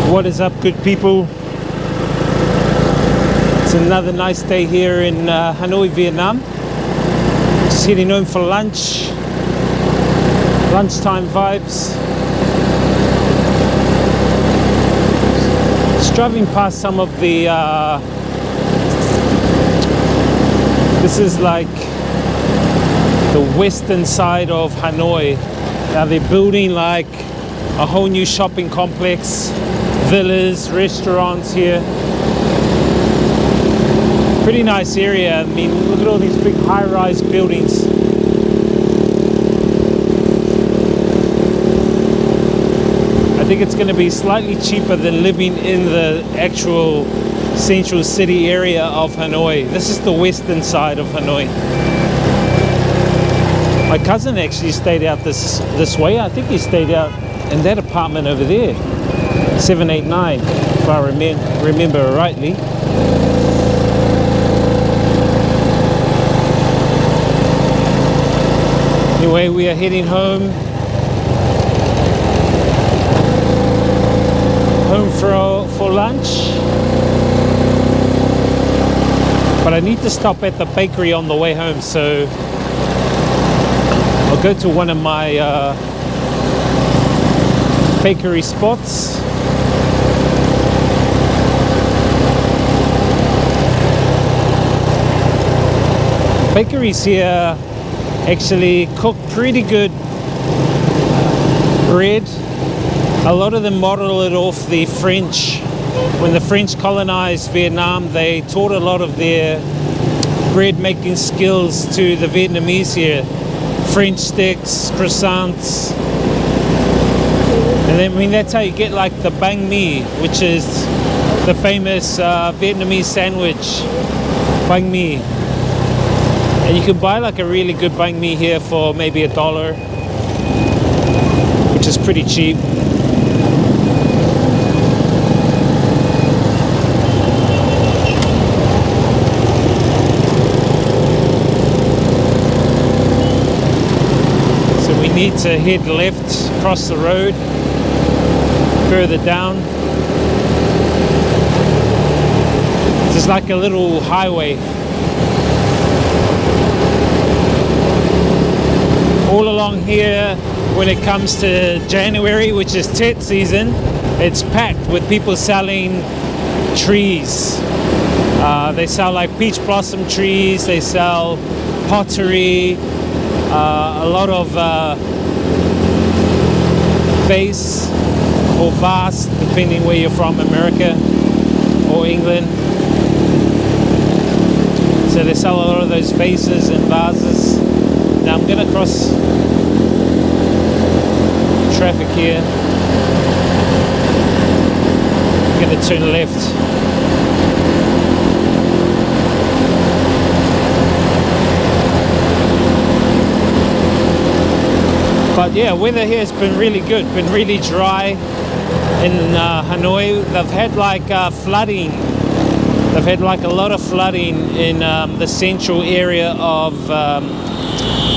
What is up, good people? It's another nice day here in Hanoi, Vietnam. Just heading home for lunch. Lunchtime vibes. Just driving past some of the this is like the western side of Hanoi. Now they're building like a whole new shopping complex, villas, restaurants here. Pretty nice area. I mean, look at all these big high-rise buildings. I think it's going to be slightly cheaper than living in the actual central city area of Hanoi. This is the western side of Hanoi. My cousin actually stayed out this way. I think he stayed out in that apartment over there, 789, if I remember rightly. Anyway, we are heading home for lunch. But I need to stop at the bakery on the way home, so I'll go to one of my bakery spots. Bakeries here actually cook pretty good bread. A lot of them model it off the French. When the French colonized Vietnam, they taught a lot of their bread making skills to the Vietnamese here. French sticks, croissants. And then, I mean, that's how you get like the Banh Mi, which is the famous Vietnamese sandwich, Banh Mi. And you can buy like a really good Banh Mi here for maybe $1, which is pretty cheap. So we need to head left across the road, further down. It's like a little highway. All along here, when it comes to January, which is Tet season, it's packed with people selling trees. They sell like peach blossom trees, they sell pottery, a lot of vase or vase, depending where you're from, America or England. So they sell a lot of those vases and vases. Now I'm going to cross traffic here. I'm going to turn left. But yeah, weather here has been really good, been really dry in Hanoi. They've had like flooding. They've had like a lot of flooding in the central area of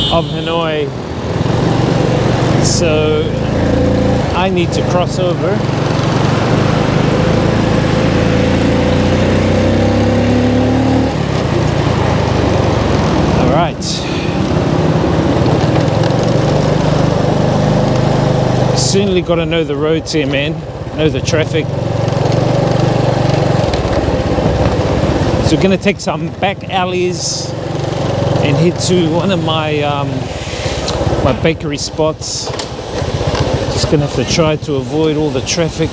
Hanoi. So I need to cross over. All right. Certainly got to know the roads here, man. Know the traffic. So we're going to take some back alleys and head to one of my my bakery spots. Just gonna have to try to avoid all the traffic.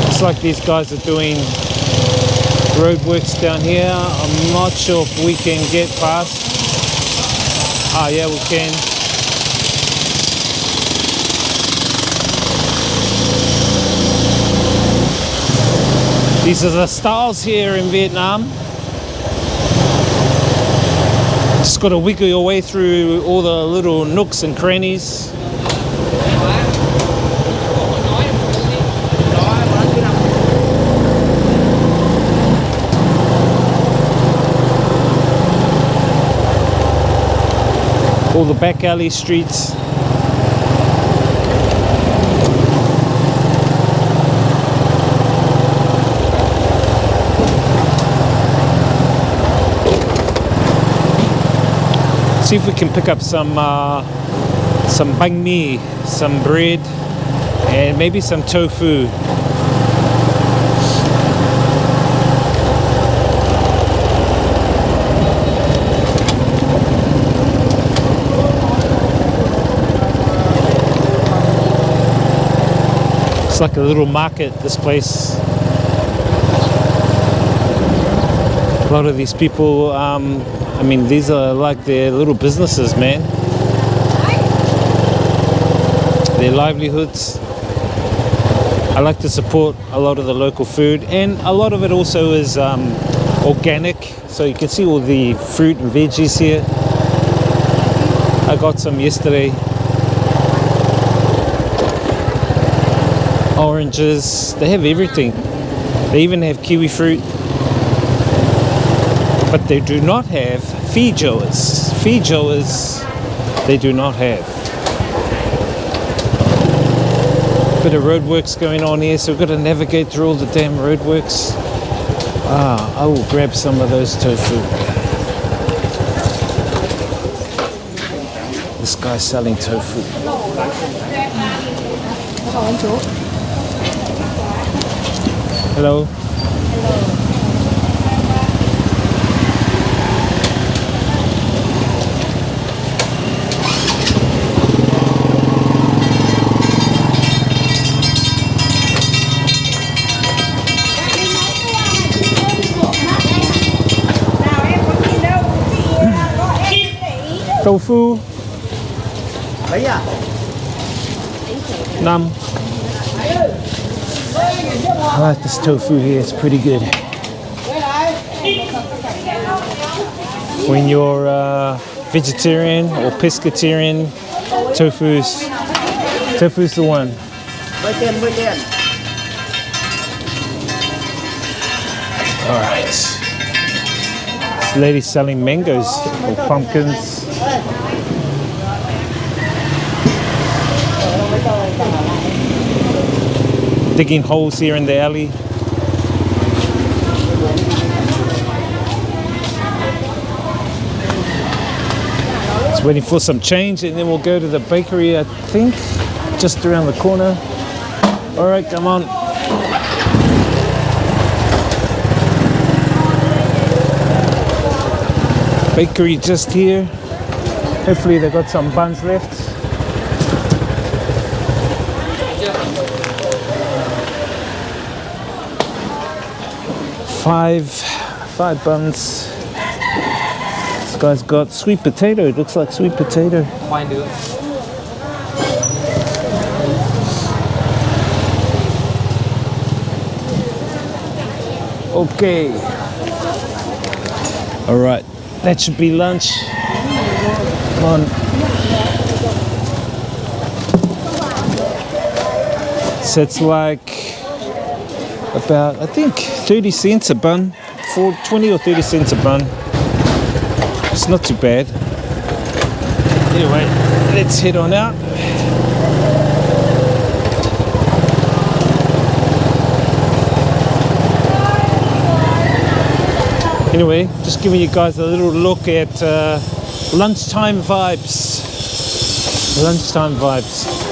Looks like these guys are doing roadworks down here. I'm not sure if we can get past. Ah, yeah, we can. These are the styles here in Vietnam. Just got to wiggle your way through all the little nooks and crannies. All the back alley streets. See if we can pick up some banh mi, some bread, and maybe some tofu. It's like a little market, this place. A lot of these people, I mean, these are like their little businesses, man. Their livelihoods. I like to support a lot of the local food, and a lot of it also is organic. So you can see all the fruit and veggies here. I got some yesterday. Oranges, they have everything. They even have kiwi fruit. But they do not have feijoas. Feijoas, they do not have. Bit of roadworks going on here, so we've got to navigate through all the damn roadworks. I will grab some of those tofu. This guy's selling tofu. Hello. Tofu. Nam. I like this tofu here, it's pretty good. When you're vegetarian or pescatarian, tofu's the one. Alright. This lady's selling mangoes or pumpkins. Digging holes here in the alley. Just waiting for some change, and then we'll go to the bakery, I think, just around the corner. All right, come on. Bakery just here. Hopefully they got some buns left. Five buns. This guy's got sweet potato. It looks like sweet potato. Okay. All right. That should be lunch. Come on. So it's like about, I think, 30 cents a bun. 20 or 30 cents a bun. It's not too bad. Anyway, let's head on out. Anyway, just giving you guys a little look at lunchtime vibes. Lunchtime vibes.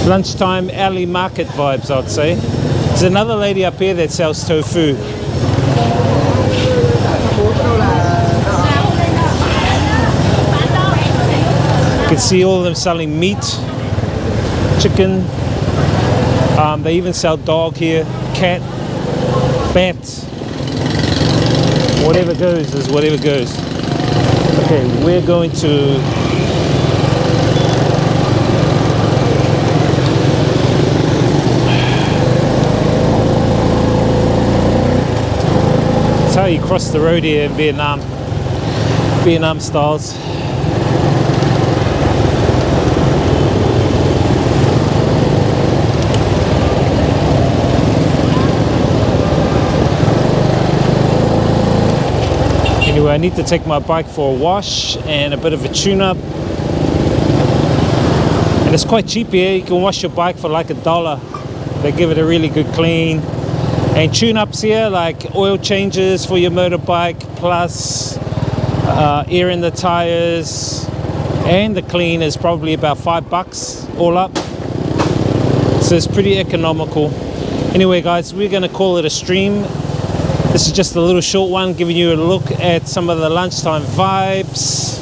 Lunchtime alley market vibes, I'd say. There's another lady up here that sells tofu. You can see all of them selling meat, chicken. They even sell dog here, cat, bat. Whatever goes is whatever goes. Okay, we're going to how you cross the road here in Vietnam styles. Anyway, I need to take my bike for a wash and a bit of a tune-up. And it's quite cheap here. You can wash your bike for like $1. They give it a really good clean. And tune-ups here, like oil changes for your motorbike, plus air in the tires, and the clean is probably about $5 all up. So it's pretty economical. Anyway guys, we're gonna call it a stream. This is just a little short one, giving you a look at some of the lunchtime vibes.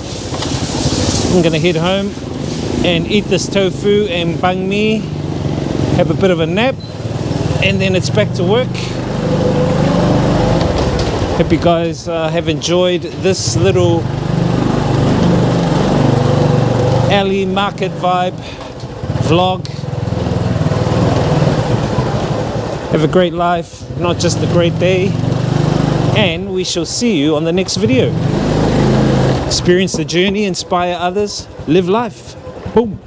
I'm gonna head home and eat this tofu and banh mi, have a bit of a nap, and then it's back to work. Hope you guys have enjoyed this little alley market vibe vlog. Have a great life, not just a great day, and we shall see you on the next video. Experience the journey, inspire others, live life. Boom.